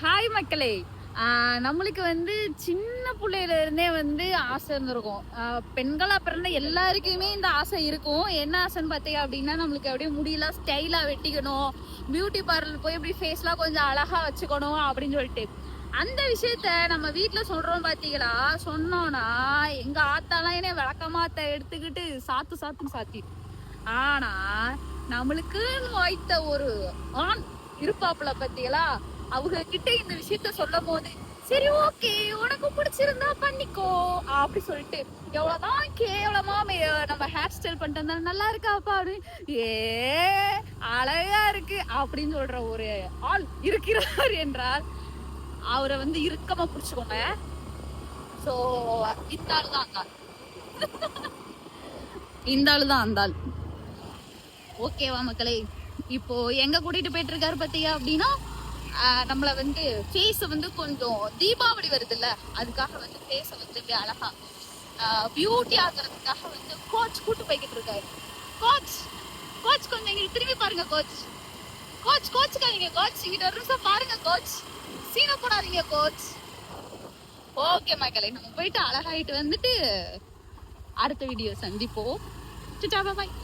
Hi மக்களே. நம்மளுக்கு வந்து சின்ன பிள்ளையில இருந்தே வந்து ஆசை இருந்திருக்கும். பெண்களா பிறந்த எல்லாருக்குமே இந்த ஆசை இருக்கும். என்ன ஆசைன்னு பார்த்தீங்க அப்படின்னா, நம்மளுக்கு அப்படியே முடியெல்லாம் ஸ்டைலா வெட்டிக்கணும், பியூட்டி பார்லர் போய் இப்படி ஃபேஸ்லாம் கொஞ்சம் அழகா வச்சுக்கணும் அப்படின்னு சொல்லிட்டு. அந்த விஷயத்த நம்ம வீட்டுல சொல்றோம் பாத்தீங்களா, சொன்னோம்னா எங்க ஆத்தாலாம் என்ன விளக்கமாத்த எடுத்துக்கிட்டு சாத்துன்னு சாத்தி. ஆனா நம்மளுக்கு வாய்த்த ஒரு ஆண் இருப்பாப்புல பத்தியலா, அவங்க கிட்ட இந்த விஷயத்த சொல்லும் போது சரி ஓகே உனக்கு பிடிச்சிருந்தா பண்ணிக்கோ அப்படி சொல்லிட்டு எவ்வளவுதான் கேவலமா நம்ம ஹேர் ஸ்டைல் பண்ணிட்டு இருந்தா நல்லா இருக்காப்பா அப்படின்னு ஏ அழகா இருக்கு அப்படின்னு சொல்ற ஒரு ஆள் இருக்கிறார் என்றால் அவரை வந்து இறுக்கமா புடிச்சுக்கோங்க. சோ இந்த ஆள் தான் அந்த ஆள். இந்த ஆள் தான் அந்த ஆள். ஓகேவா மக்களே, இப்போ எங்க கூட்டிட்டு போயிட்டு இருக்காரு பாத்தீங்க அப்படின்னா, நம்மள வந்து ஃபேஸ வந்து கொஞ்சம் தீபாவளி வருது இல்ல, அதுக்காக வந்து ஃபேஸ வந்து இப்படி அழகா பியூட்டி ஆகுறதுக்காக வந்து கோச் கூட்டு போய்கிட்டு இருக்காரு. கோச் கோச் கொஞ்சம் இங்க திரும்பி பாருங்க கோச். கோச்சுக்காதீங்க கோச், இங்கிட்ட ஒரு நிமிஷம் பாருங்க கோச், சீன போடாதீங்க கோச். ஓகே மக்களே, நம்ம போயிட்டு அழகாயிட்டு வந்துட்டு அடுத்த வீடியோ சந்திப்போம். பாய்.